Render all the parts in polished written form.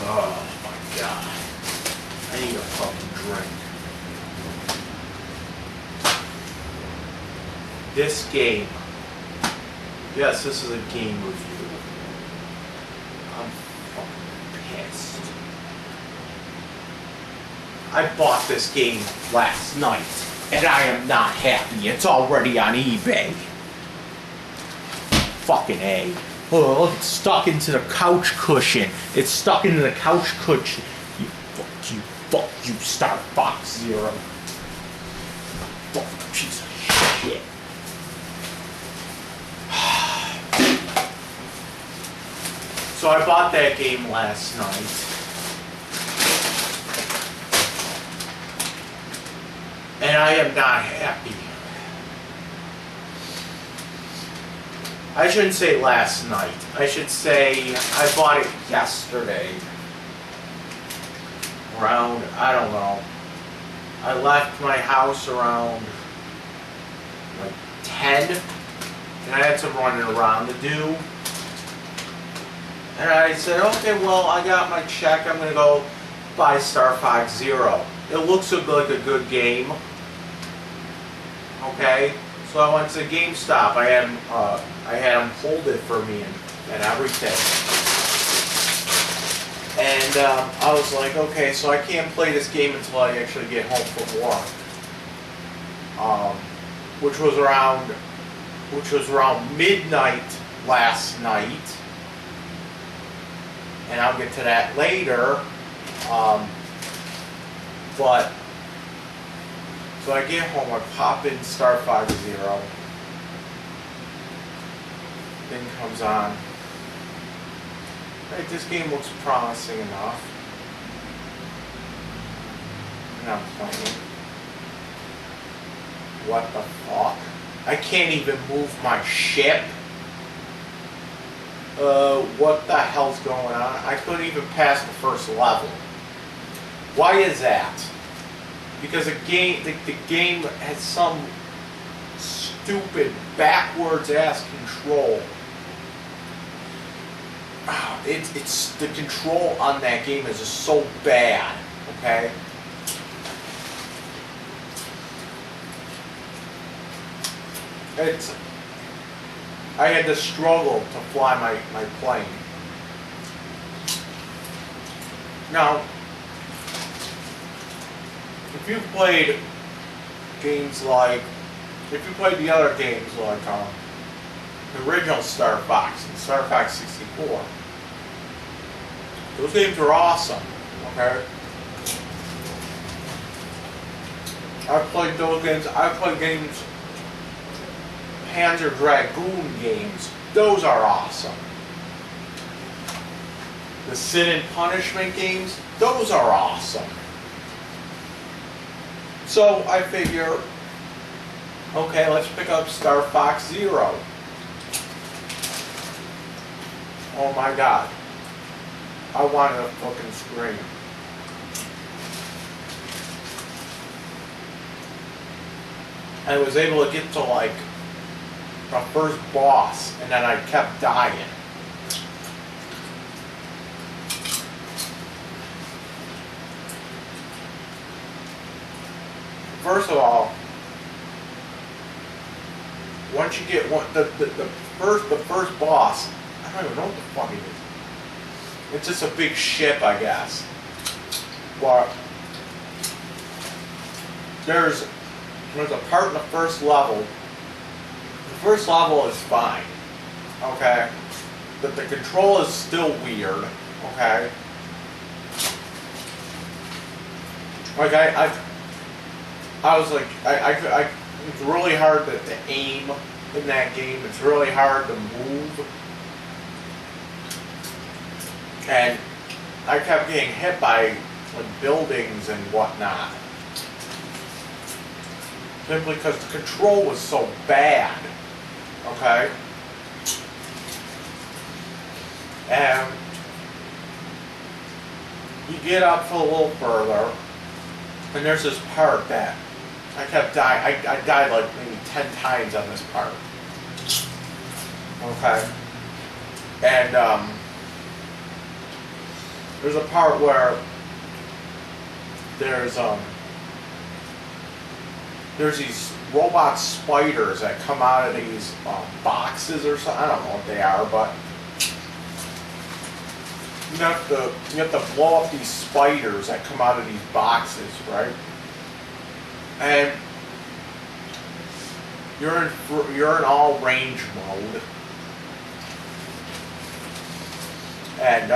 Oh my god. I need a fucking drink. This game. Yes, this is a game review. I'm fucking pissed. I bought this game last night, and I am not happy. It's already on eBay. Fucking A. Oh, look, it's stuck into the couch cushion. It's stuck into the couch cushion. Fuck you, Star Fox Zero. Fuck, piece of shit. So I bought that game last night. And I am not happy. I shouldn't say last night. I should say I bought it yesterday. Around, I don't know. I left my house around like 10. And I had some running around to do. And I said, okay, well, I got my check. I'm going to go buy Star Fox Zero. It looks like a good game. Okay? So I went to GameStop. I had them hold it for me and everything. And I was like, okay, so I can't play this game until I actually get home from work. Which was around midnight last night. And I'll get to that later. But so I get home, I pop in Star Fox Zero. Thing comes on. Hey, this game looks promising enough. And I'm playing. What the fuck? I can't even move my ship. What the hell's going on? I couldn't even pass the first level. Why is that? Because the game has some stupid backwards ass control. It's the control on that game is just so bad. Okay. I had to struggle to fly my plane. Now, if you played games like, if you played the other games like the original Star Fox and Star Fox 64, those games are awesome. Okay. I've played those games. I've played games. Panzer Dragoon games, those are awesome. The Sin and Punishment games, those are awesome. So I figure, okay, let's pick up Star Fox Zero. Oh my god. I wanted to fucking scream. I was able to get to like the first boss, and then I kept dying. First of all, once you get the first boss, I don't even know what the fuck it is. It's just a big ship, I guess. But there's a part in the first level. The first level is fine, okay? But the control is still weird, okay? Like I was like, it's really hard to aim in that game. It's really hard to move. And I kept getting hit by like buildings and whatnot. Simply because the control was so bad. Okay? And you get up a little further, and there's this part that I kept dying. I died like maybe 10 times on this part. Okay? And there's a part where there's these robot spiders that come out of these boxes or something. I don't know what they are, but you have to blow up these spiders that come out of these boxes, right? And you're in all range mode, and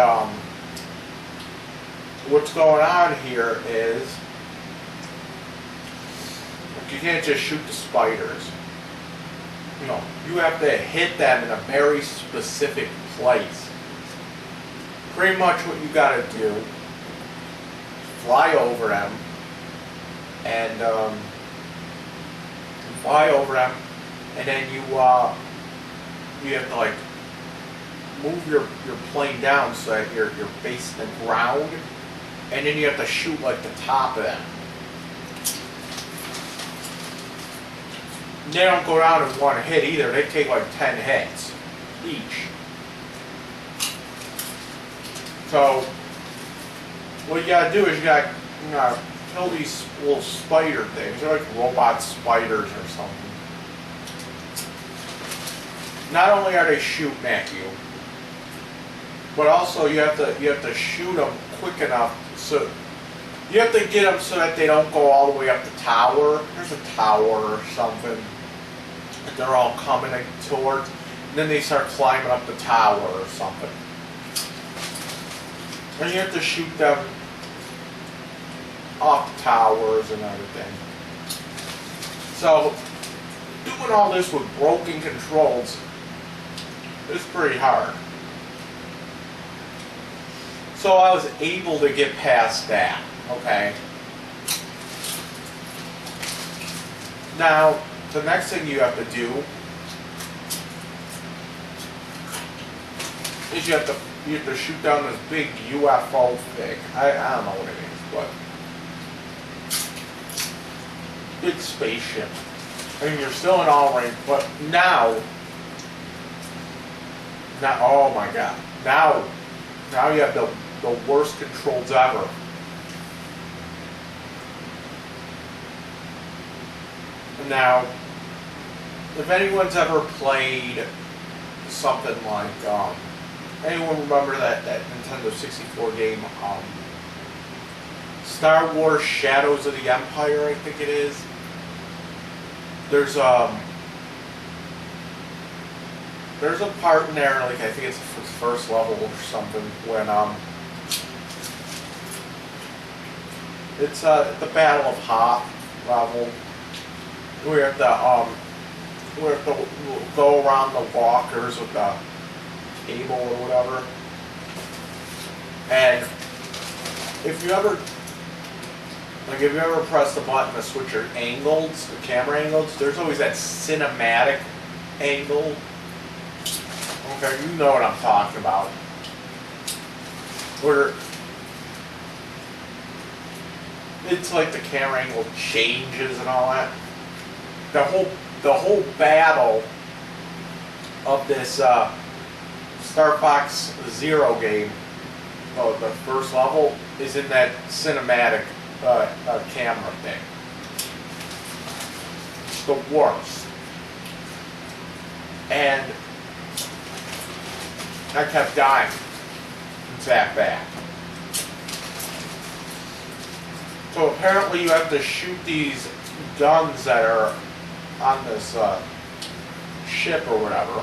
what's going on here is you can't just shoot the spiders. No, you have to hit them in a very specific place. Pretty much what you gotta do, fly over them, and then you have to like move your plane down so that you're facing the ground, and then you have to shoot like the top of them. They don't go down in one hit either. They take like 10 hits each. So what you gotta do is you gotta kill these little spider things. They're like robot spiders or something. Not only are they shooting at you, but also you have to shoot them quick enough so you have to get them so that they don't go all the way up the tower. There's a tower or something that they're all coming towards, and then they start climbing up the tower or something. And you have to shoot them off the towers and everything. So doing all this with broken controls is pretty hard. So I was able to get past that, okay? Now, the next thing you have to do is you have to shoot down this big UFO thing. I don't know what it is, but big spaceship. I mean, you're still in all range, but now, oh my God, now you have the worst controls ever. Now, if anyone's ever played something like, anyone remember that Nintendo 64 game, Star Wars Shadows of the Empire, I think it is? There's a part in there, like I think it's the first level or something, when it's the Battle of Hoth level. We have to go around the walkers with the cable or whatever. And if you ever press the button to switch your angles, the camera angles, there's always that cinematic angle. Okay, you know what I'm talking about. Where it's like the camera angle changes and all that. The whole battle of this Star Fox Zero game, the first level, is in that cinematic camera thing. It's the worst. And I kept dying and sat back. So apparently you have to shoot these guns that are on this ship or whatever.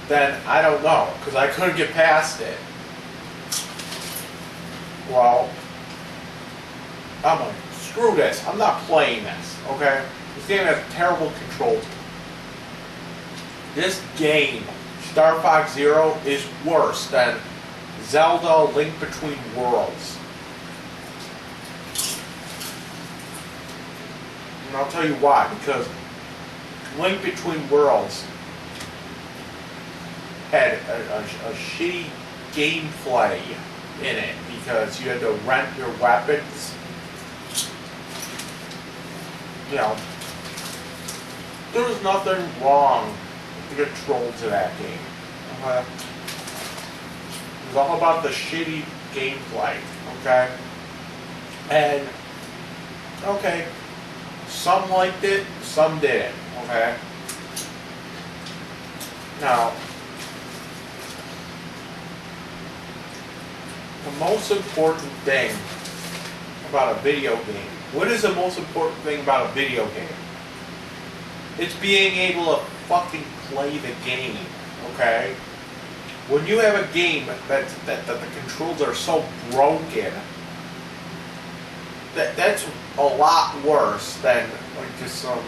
Then I don't know, because I couldn't get past it. Well, I'm like, screw this. I'm not playing this, okay? This game has terrible controls. This game, Star Fox Zero, is worse than Zelda Link Between Worlds. And I'll tell you why, because Link Between Worlds had a shitty gameplay in it, because you had to rent your weapons. You know, there was nothing wrong with the controls of that game. was all about the shitty gameplay, okay? And, okay, some liked it, some didn't, okay? Now, the most important thing about a video game, what is the most important thing about a video game? It's being able to fucking play the game, okay? When you have a game that the controls are so broken, that's a lot worse than like just some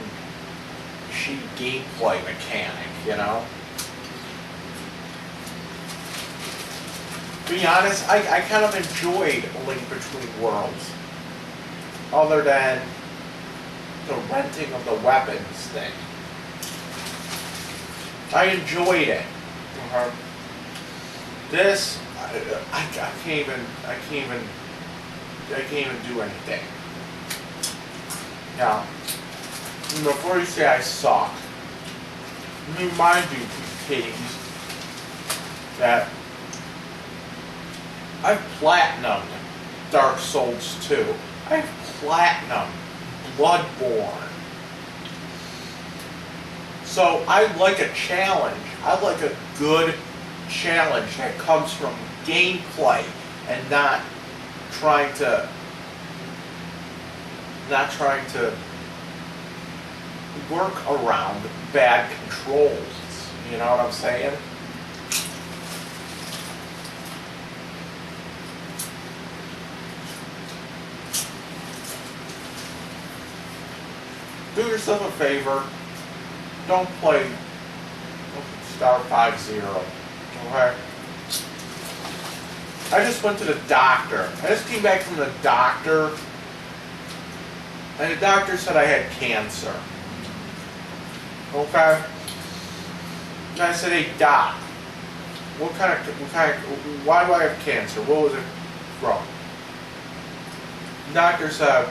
shitty gameplay mechanic, you know? To be honest, I kind of enjoyed A Link Between Worlds, other than the renting of the weapons thing. I enjoyed it. This, I can't even do anything. Now, before you say I suck, let me remind you, Katie's, that I've platinumed Dark Souls 2. I've platinumed Bloodborne. So I like a challenge. I like a good challenge that comes from gameplay and not trying to work around bad controls. You know what I'm saying? Do yourself a favor. Don't play Star 5-0. Okay? I just went to the doctor. I just came back from the doctor, and the doctor said I had cancer. Okay? And I said, hey doc, why do I have cancer? What was it from? The doctor said,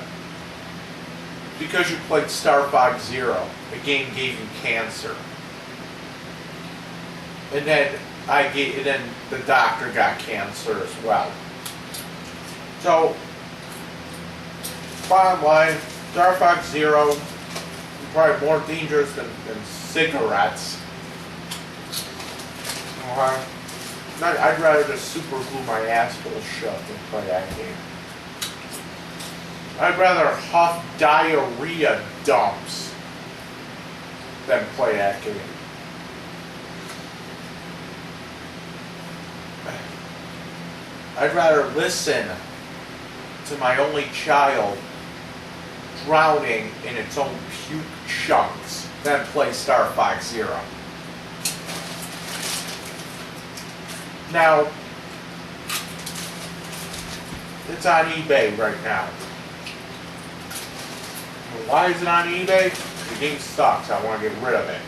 because you played Star 5-0, the game gave you cancer. And then the doctor got cancer as well. So, bottom line, Star 5-0 is probably more dangerous than cigarettes. I'd rather just super glue my asshole shut than play that game. I'd rather huff diarrhea dumps than play that game. I'd rather listen to my only child drowning in its own puke chunks than play Star 5-0. Now, it's on eBay right now. Why is it on eBay? The game sucks. I want to get rid of it.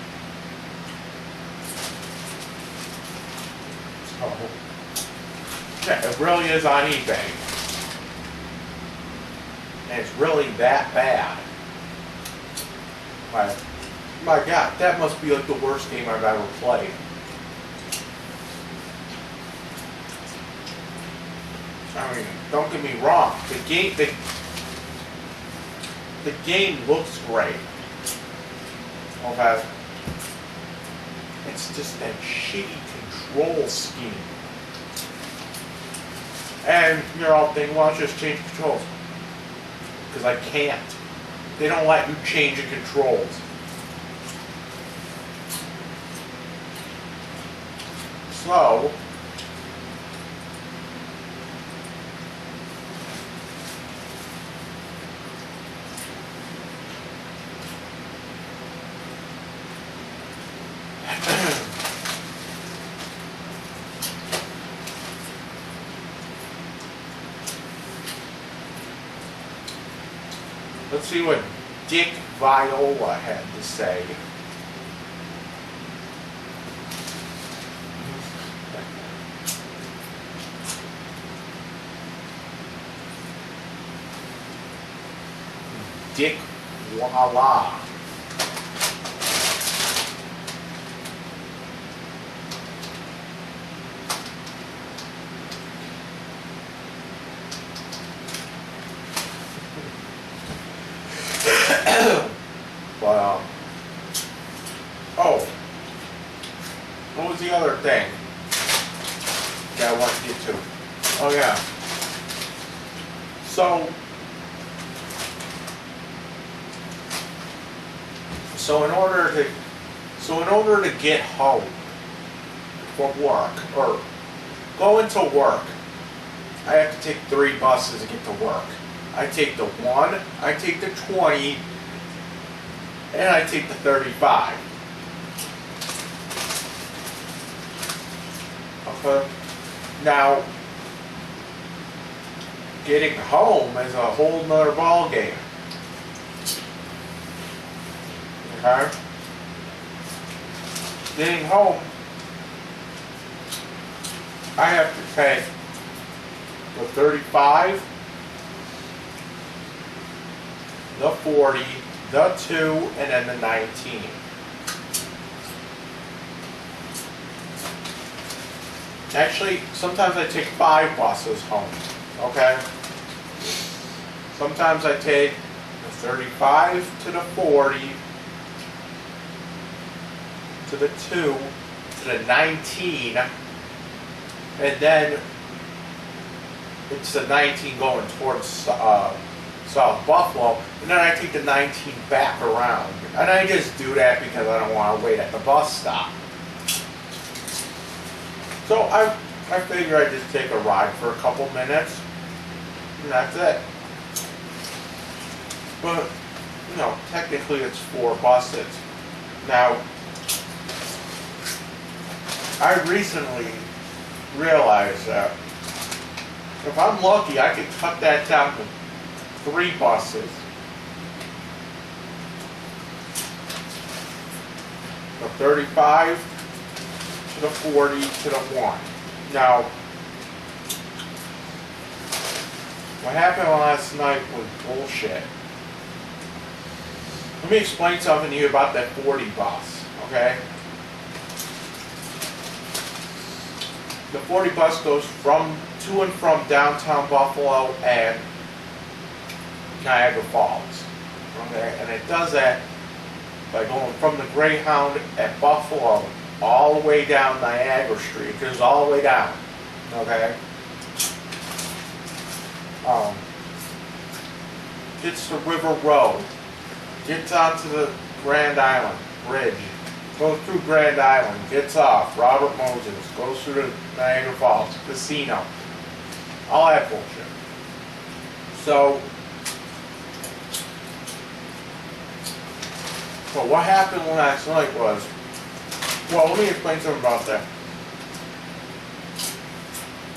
So, yeah, it really is on eBay. And it's really that bad. My God, that must be like the worst game I've ever played. I mean, don't get me wrong. The game looks great. Okay. It's just that shitty control scheme. And you're all thinking, well, just change controls. Because I can't. They don't let you change the controls. So, let's see what Dick Viola had to say. Dick Voila. that I want to get to. Oh yeah. So in order to get home from work or go into work, I have to take 3 buses to get to work. I take the 1, I take the 20, and I take the 35. Okay. Now, getting home is a whole nother ball game. Okay? Getting home, I have to take the 35, the 40, the 2, and then the 19. Actually, sometimes I take 5 buses home, okay? Sometimes I take the 35 to the 40, to the 2, to the 19, and then it's the 19 going towards South Buffalo, and then I take the 19 back around. And I just do that because I don't want to wait at the bus stop. So I figure I just take a ride for a couple minutes, and that's it. But, you know, technically it's 4 buses. Now, I recently realized that if I'm lucky, I could cut that down to 3 buses. The 35 to the 40 to the 1. Now, what happened last night was bullshit. Let me explain something to you about that 40 bus, okay? The 40 bus goes to and from downtown Buffalo and Niagara Falls, okay? And it does that by going from the Greyhound at Buffalo all the way down Niagara Street. It goes all the way down, okay? Gets to River Road, gets onto the Grand Island Bridge, goes through Grand Island, gets off, Robert Moses, goes through the Niagara Falls, Casino, all that bullshit. So what happened last night was, well, let me explain something about that.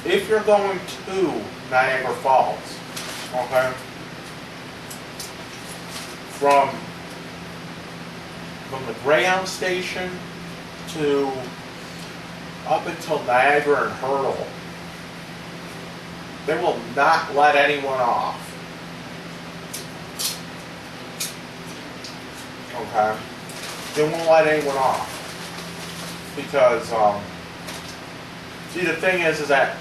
If you're going to Niagara Falls, okay, from the Greyhound station to up until Niagara and Hurdle, they will not let anyone off. Okay? They won't let anyone off. Because, see, the thing is that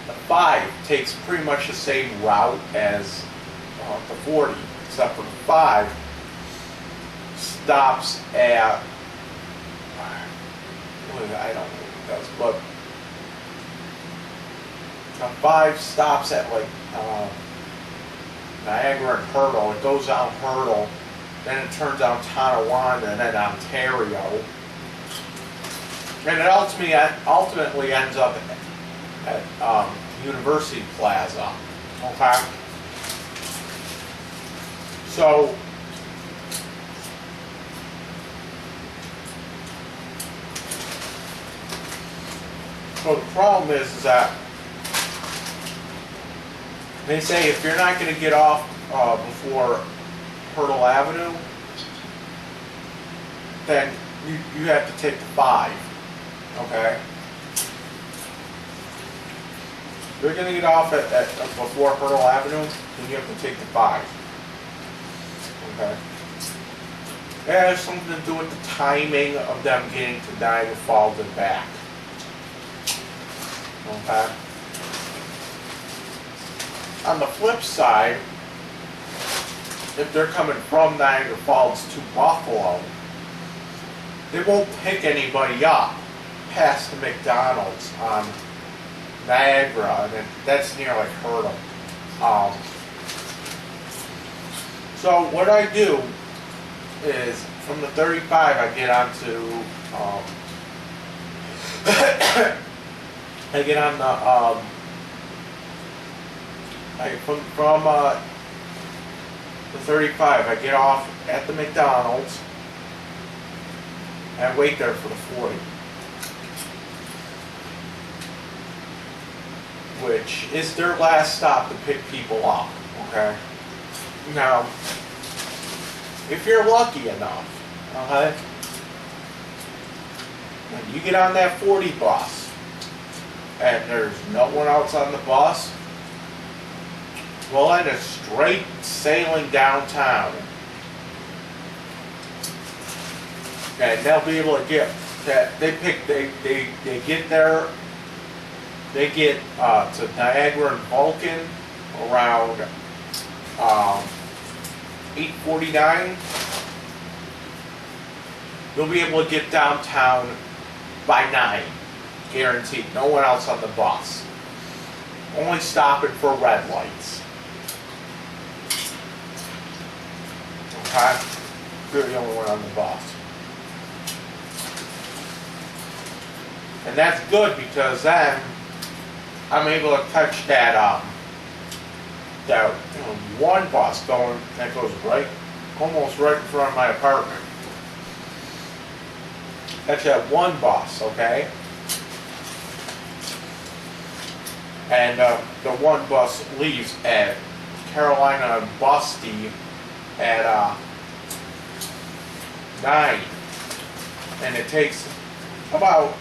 the 5 takes pretty much the same route as the 40, except for the 5 stops at, I don't know what it does, but the 5 stops at like Niagara and Hurdle. It goes down Hurdle, then it turns down Tonawanda, and then Ontario. And it ultimately ends up at University Plaza. Okay? So the problem is that they say if you're not going to get off before Hurdle Avenue, then you have to take the 5. Okay? If you're going to get off at before Hurdle Avenue, then you have to take the 5. Okay? It has something to do with the timing of them getting to Niagara Falls and back. Okay? On the flip side, if they're coming from Niagara Falls to Buffalo, they won't pick anybody up past the McDonald's on Niagara, and that's near like Hurdle. Um, so what I do is from the 35 I get onto I get on the from the 35 I get off at the McDonald's and wait there for the 40, which is their last stop to pick people up. Okay, now if you're lucky enough, okay, when you get on that 40 bus and there's no one else on the bus, well, then it's straight sailing downtown. And they'll be able to get that. They get there. They get to Niagara and Vulcan around 8:49. You'll be able to get downtown by 9, guaranteed. No one else on the bus. Only stopping for red lights. Okay? You're the only one on the bus. And that's good because then I'm able to catch that one bus that goes almost right in front of my apartment. Catch that one bus, okay? And the one bus leaves at Carolina and Busty at 9, and it takes about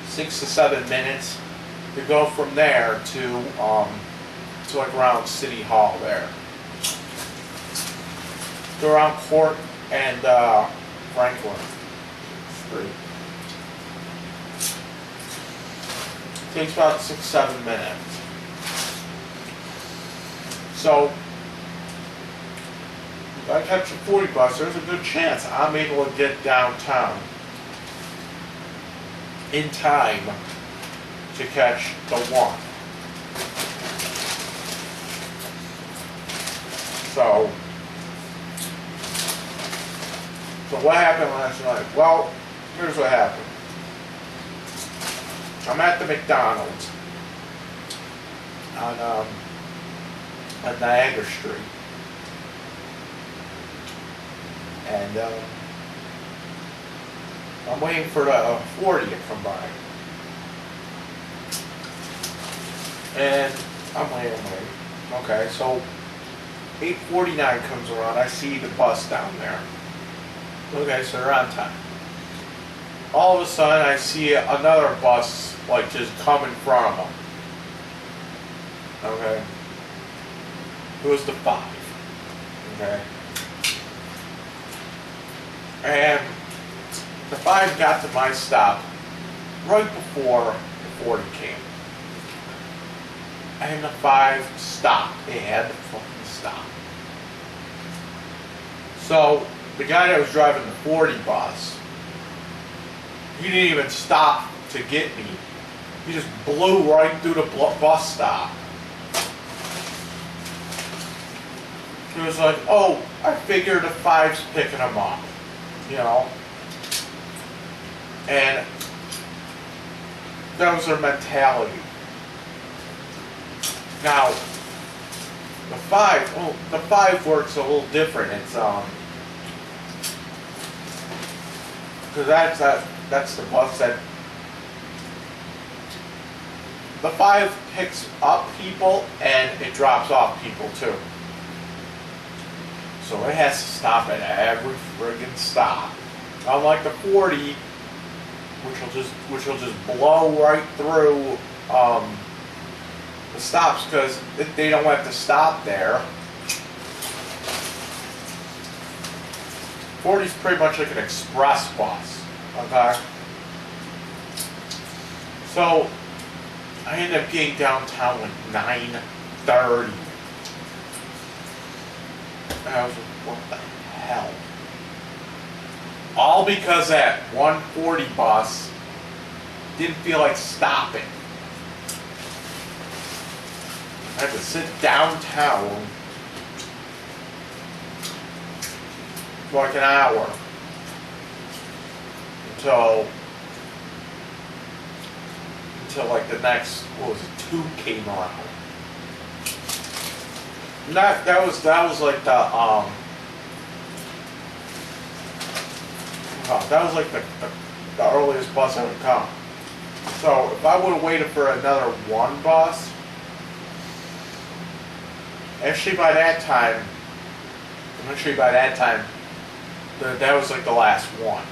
6 to 7 minutes to go from there to like around City Hall there. Go around Court and Franklin Street. Takes about 6-7 minutes. So if I catch a 40 bus, there's a good chance I'm able to get downtown in time to catch the one. So what happened last night? Well, here's what happened. I'm at the McDonald's on Niagara Street, and I'm waiting for the 40 to come by, and I'm waiting. Okay, so 8:49 comes around. I see the bus down there. Okay, so they're on time. All of a sudden, I see another bus like just coming from them. Okay, it was the 5. Okay, and the 5 got to my stop right before the 40 came, and the 5 stopped. It had to fucking stop. So the guy that was driving the 40 bus, he didn't even stop to get me. He just blew right through the bus stop. He was like, "Oh, I figured the 5's picking him up," you know. And that was their mentality. Now, the 5 works a little different. It's because that's the bus that the 5 picks up people and it drops off people too. So it has to stop at every friggin' stop. Unlike the 40, which will just blow right through the stops because they don't have to stop there. 40 is pretty much like an express bus. Okay. So I ended up getting downtown like 9:30. And I was like, what the hell? All because that 140 bus didn't feel like stopping. I had to sit downtown for like an hour until like the next, what was it, tube came on. That was like the earliest bus I would come. So if I would have waited for another one bus, actually by that time, that was like the last one.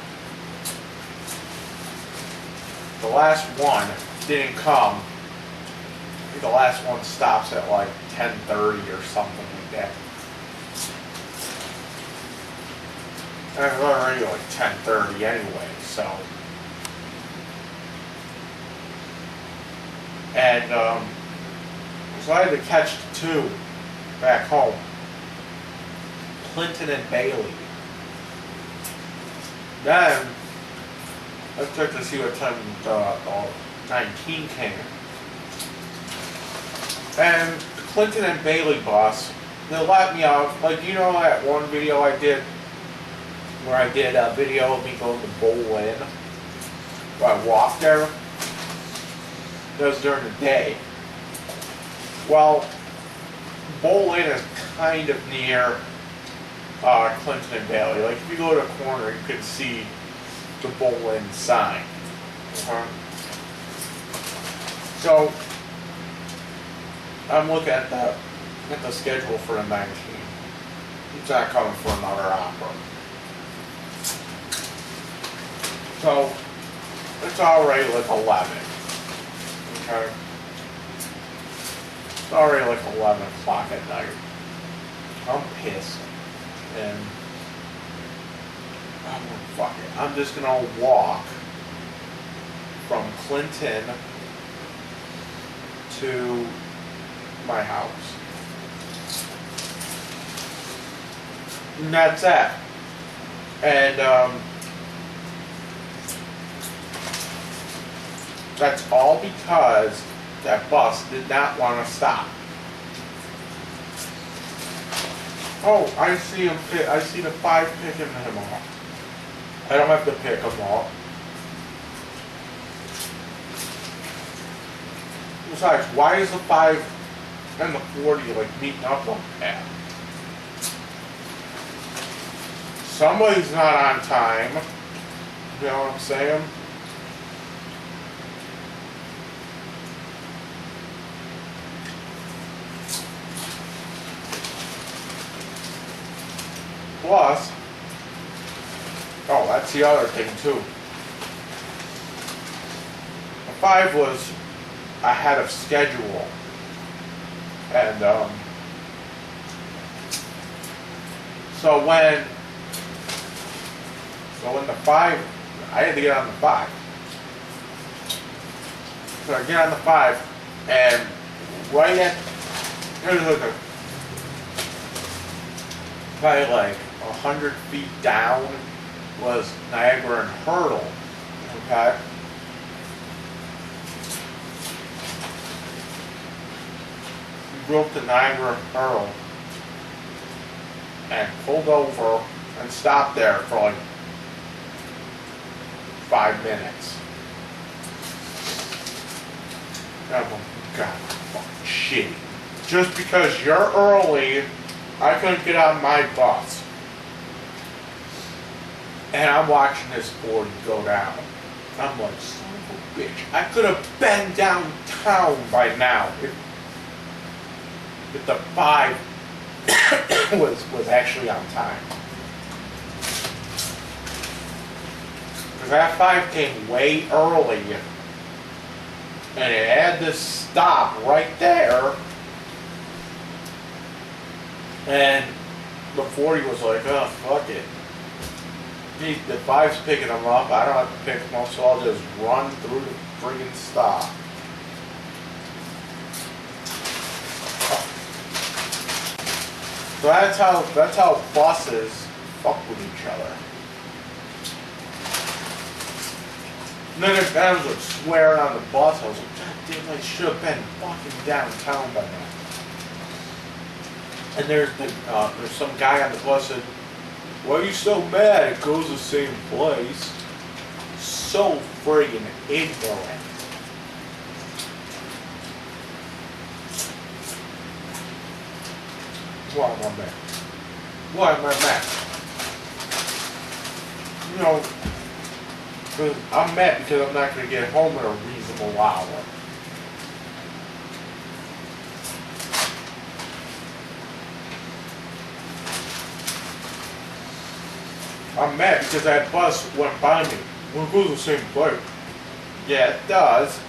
The last one didn't come. I think the last one stops at like 10:30 or something like that. And it's already like 10:30 anyway, so. And so I had to catch the tube back home. Clinton and Bailey. Then let's check to see what time the 19 came. And the Clinton and Bailey bus, they let me off. Like, you know that one video I did where I did a video of me going to Bolin, where I walked there? That was during the day. Well, Bolin is kind of near Clinton and Bailey. Like, if you go to a corner, you can see the Bolin sign. So, I'm looking at the schedule for the 19th. He's not coming for another opera. So, it's already like 11. Okay? It's already like 11 o'clock at night. I'm pissed. And I'm like, fuck it. I'm just gonna walk from Clinton to my house. And that's that. And that's all because that bus did not want to stop. Oh, I see him. I see the 5 picking him off. I don't have to pick him off. Besides, why is the 5 and the 40 like meeting up on that? Somebody's not on time. You know what I'm saying? Plus, oh, that's the other thing too. The 5 was ahead of schedule, and so when the 5, I had to get on the 5. So I get on the 5, and right at probably like 100 feet down was Niagara and Hurdle. Okay. We drove to Niagara and Hurdle and pulled over and stopped there for like 5 minutes. And I'm like, God, fucking shit. Just because you're early, I couldn't get on my bus. And I'm watching this 40 go down. I'm like, son of a bitch. I could have been downtown by now if the 5 was actually on time. Because that 5 came way early. And it had to stop right there. And the 40 was like, oh, fuck it. The 5's picking them up. I don't have to pick them up, so I'll just run through the friggin' stop. So that's how buses fuck with each other. And then there's guys like swearing on the bus. I was like, God damn, I should have been fucking downtown by now. And there's some guy on the bus and, why are you so mad? It goes the same place. So friggin' ignorant. Why am I mad? Why am I mad? You know, 'cause I'm mad because I'm not going to get home in a reasonable hour. I'm mad because that bus went by me. Well, it goes the same place. Yeah, it does.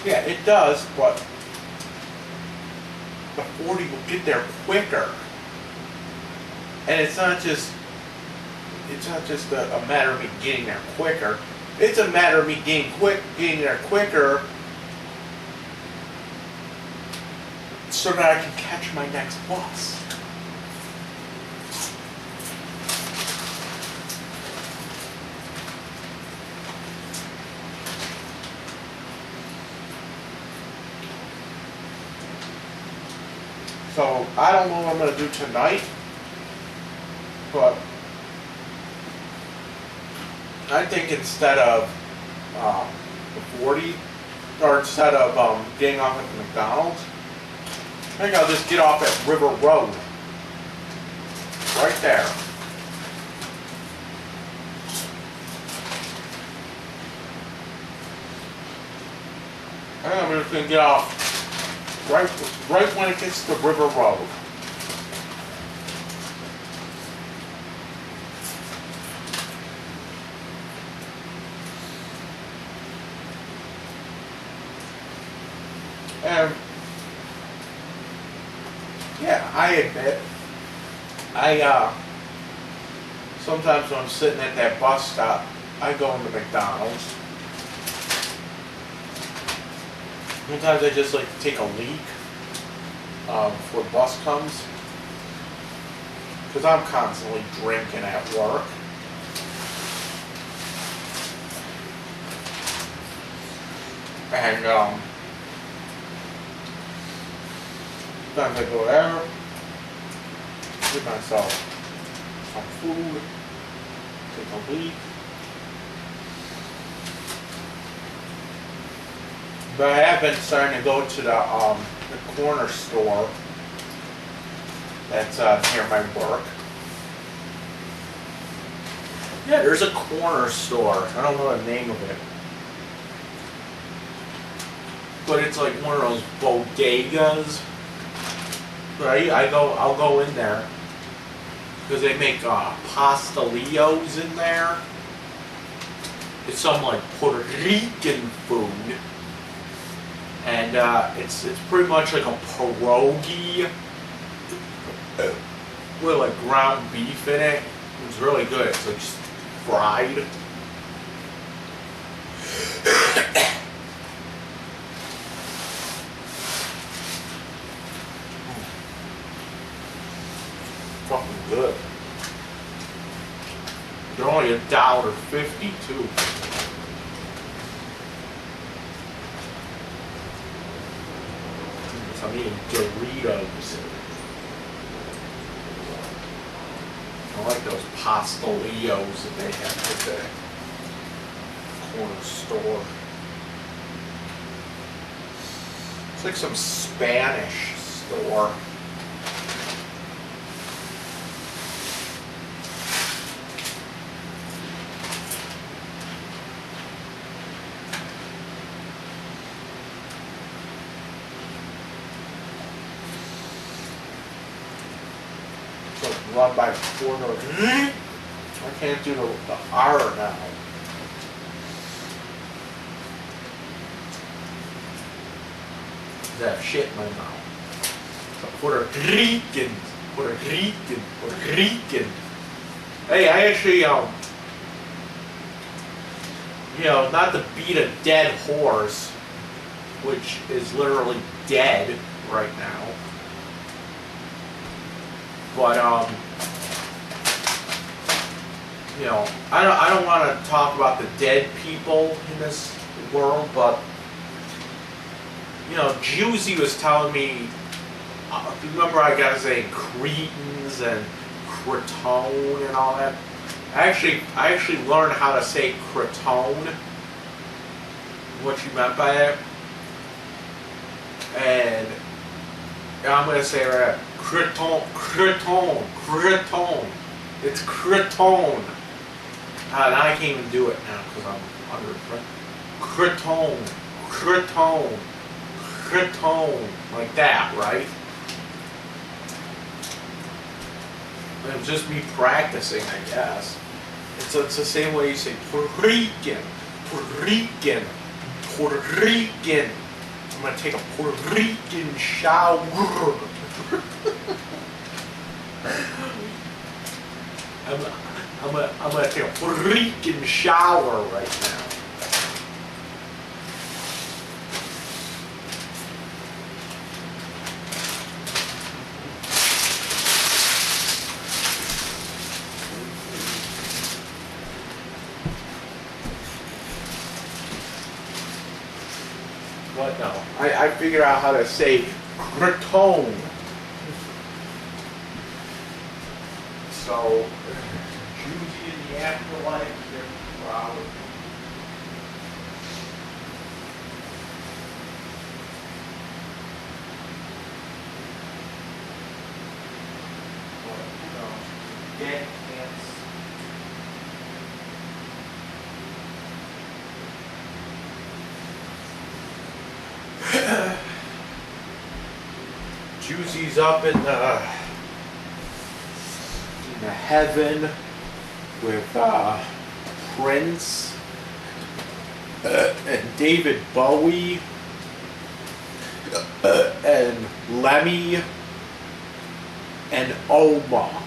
Yeah, it does, but the 40 will get there quicker. And it's not just a matter of me getting there quicker. It's a matter of me getting there quicker so that I can catch my next bus. So I don't know what I'm going to do tonight, but I think instead of the 40, or instead of getting off at the McDonald's, I think I'll just get off at River Road, right there. I think I'm just going to get off right when it gets to River Road. And yeah, I admit, sometimes when I'm sitting at that bus stop, I go into McDonald's. Sometimes I just like to take a leak before the bus comes, because I'm constantly drinking at work. And sometimes I go there, get myself some food, take a leak. But I have been starting to go to the corner store that's near my work. Yeah, there's a corner store. I don't know the name of it. But it's like one of those bodegas. Right? I'll go in there. Because they make pastelillos in there. It's some like Puerto Rican food. And it's pretty much like a pierogi with like ground beef in it. It's really good. It's like fried. Fucking good. They're only $1.50 too. I'm eating Doritos. I like those pastelillos that they have at the corner store. It's like some Spanish store. Run by Puerto. I can't do the R now. That shit in my mouth. Puerto Rican. Hey, I actually, not to beat a dead horse, which is literally dead right now. But I don't want to talk about the dead people in this world, but Juicy was telling me, remember I got to say cretins and creton and all that? I actually learned how to say creton, what you meant by it. And I'm going to say it right, creton. It's creton. And I can't even do it now because I'm under creton, like that, right? And it was just me practicing, I guess. It's the same way you say Puerto Rican. I'm gonna take a Puerto Rican shower. I'm gonna take a Puerto Rican shower right now. What? No. I figured out how to say creton. So, Judy in the afterlife, they're proud. Dead ants. Juicy's up in the heaven with Prince and David Bowie and Lemmy and Oma.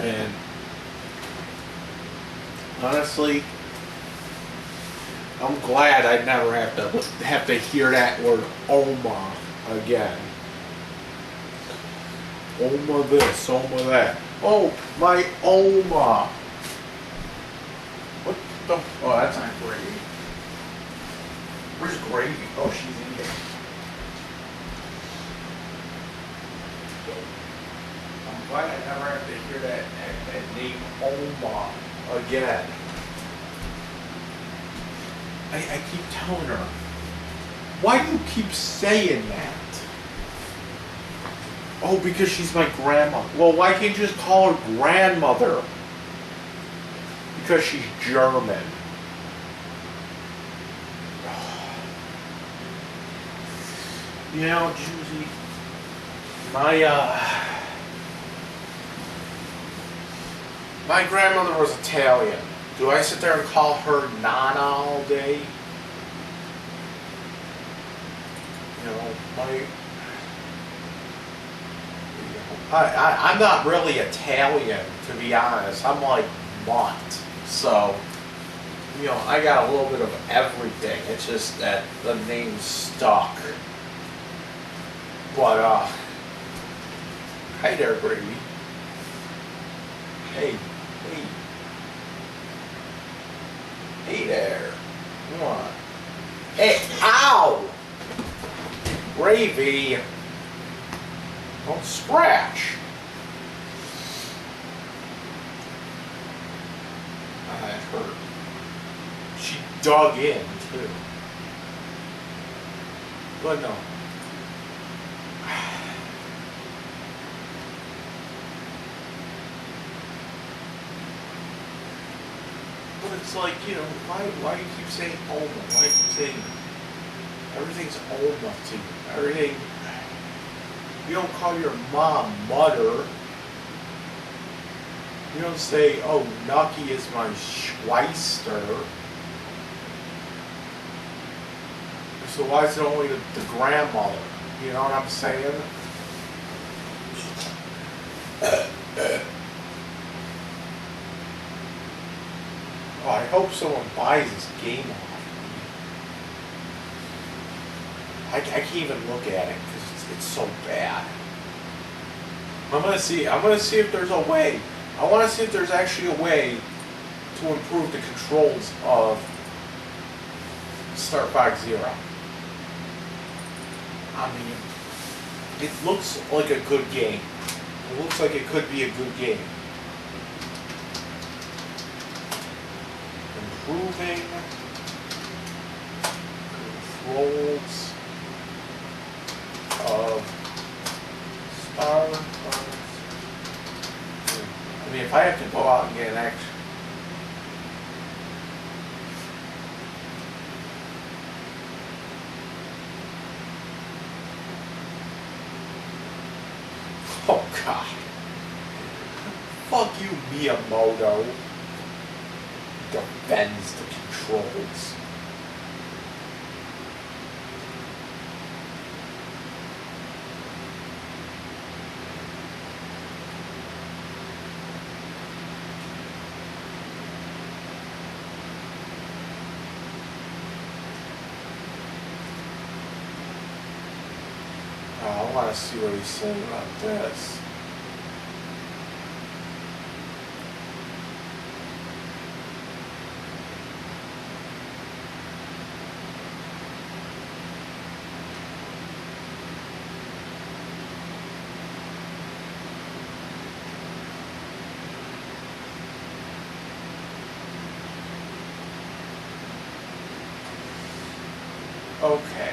And honestly, I'm glad I never have to hear that word Oma again. Oma this, Oma that. Oh, my Oma. What the? Oh, that's not gravy. Where's gravy? Oh, she's in here. I'm glad I never have to hear that name Oma again. I keep telling her, why do you keep saying that? Oh, because she's my grandma. Well, why can't you just call her grandmother? Because she's German. You know, Juicy, my grandmother was Italian. Do I sit there and call her Nana all day? You know, I'm not really Italian, to be honest. I'm like Mutt. So, you know, I got a little bit of everything. It's just that the name stuck. But, hi there, Brady. Hey. Hey there. Come on. Hey, ow! Gravy. Don't scratch. That hurt. She dug in, too. But no. But it's like, you know, why do you keep saying Oma? Why do you keep saying everything's Oma to you? Everything. You don't call your mom mother. You don't say, oh, Nucky is my Schweister. So why is it only the grandmother? You know what I'm saying? Oh, I hope someone buys this game off me. I can't even look at it because it's so bad. I'm gonna see if there's a way. I want to see if there's actually a way to improve the controls of Star Fox Zero. I mean, it looks like a good game. It looks like it could be a good game. Improving controls of Star Fox. I mean, if I have to go out and get an action. Oh God. Fuck you, Miyamoto. Defends the controls. I want to see what he's saying about this. Okay.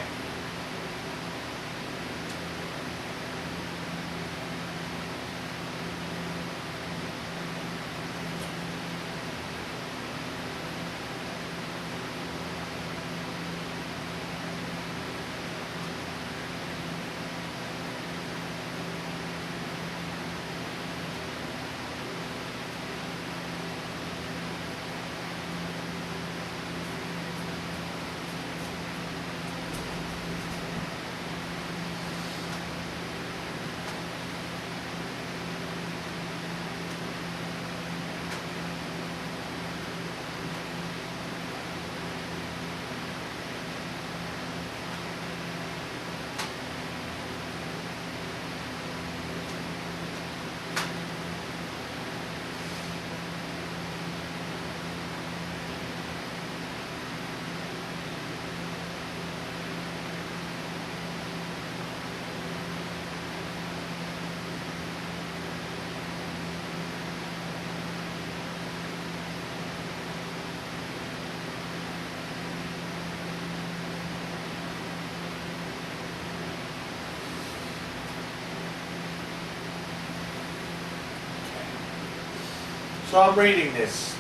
So I'm reading this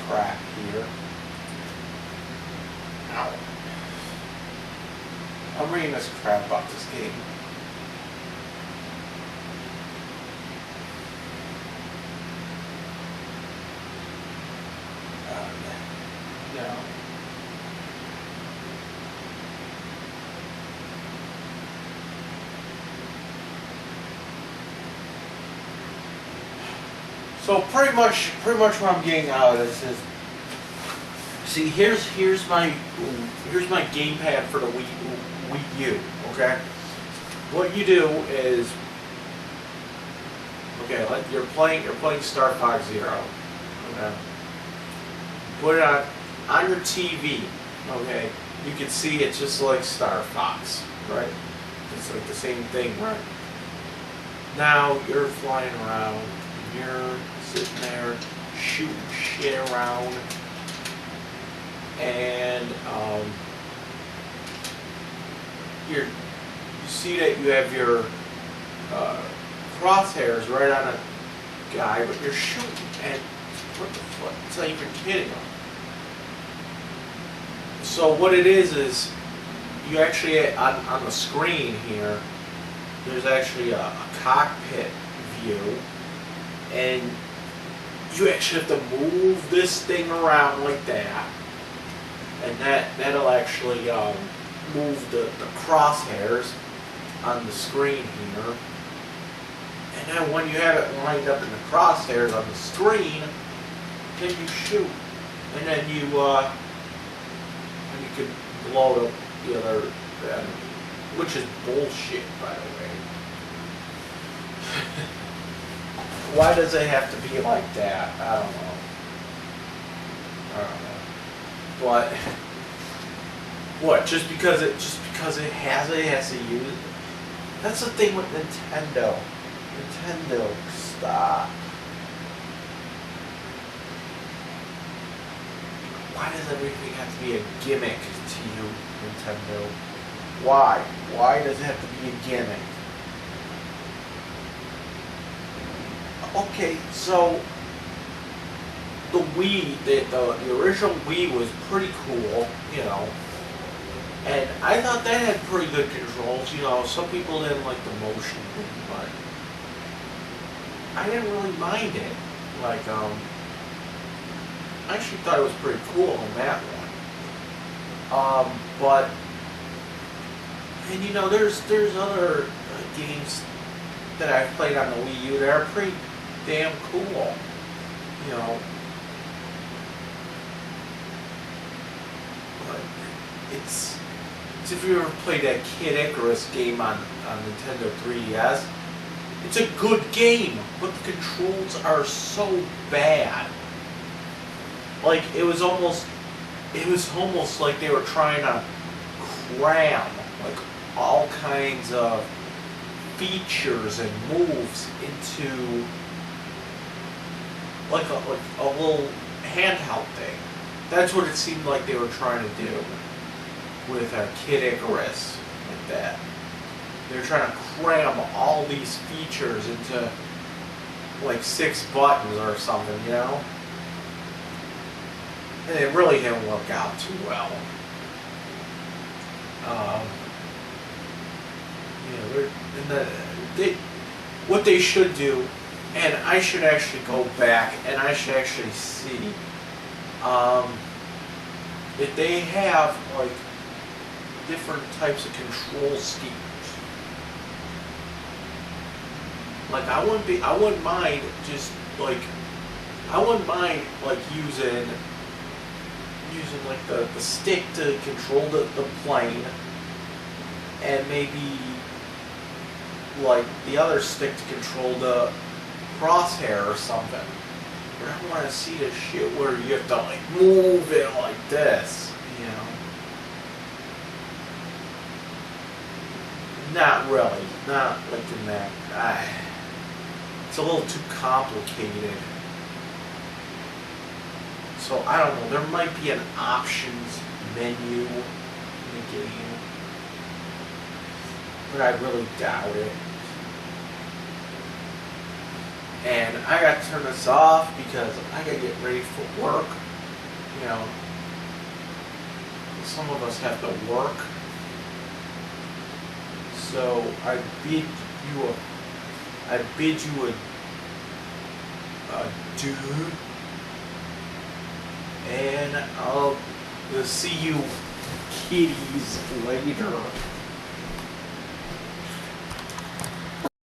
crap here. Ow. I'm reading this crap about this game. No. So pretty much what I'm getting out of this is, see, here's my gamepad for the Wii U. Okay, what you do is, okay, like you're playing Star Fox Zero. Okay, put it on your TV. Okay, you can see it's just like Star Fox, right? It's like the same thing, right? Now you're flying around. You're sitting there shooting shit around, and you see that you have your crosshairs right on a guy, but you're shooting, and what the fuck? It's not even hitting him. So what it is you actually on the screen here, there's actually a cockpit view. And you actually have to move this thing around like that, and that'll actually move the crosshairs on the screen here. And then when you have it lined up in the crosshairs on the screen, then you shoot, and then you can blow up the other enemy which is bullshit, by the way. Why does it have to be like that? I don't know. But what? Just because it has to use it. That's the thing with Nintendo. Nintendo, stop. Why does everything have to be a gimmick to you, Nintendo? Why? Why does it have to be a gimmick? Okay, so the Wii, the original Wii was pretty cool, you know, and I thought that had pretty good controls. You know, some people didn't like the motion thing, but I didn't really mind it. Like, I actually thought it was pretty cool on that one. But, and you know, there's other games that I've played on the Wii U that are pretty damn cool, you know. But it's if you ever played that Kid Icarus game on Nintendo 3DS, it's a good game, but the controls are so bad. Like it was almost like they were trying to cram like all kinds of features and moves into like a little handheld thing. That's what it seemed like they were trying to do with Kid Icarus, like that. They're trying to cram all these features into like 6 buttons or something, you know? And it really didn't work out too well. What they should do, and I should actually go back and I should actually see if they have like different types of control schemes. Like I wouldn't mind using like the stick to control the plane, and maybe like the other stick to control the crosshair or something. But I want to see the shit where you have to like move it like this, you know. Not really, not like in that. It's a little too complicated. So I don't know, there might be an options menu in the game, but I really doubt it. And I gotta turn this off because I gotta get ready for work. You know, some of us have to work. So I bid you adieu. And I'll see you kitties later.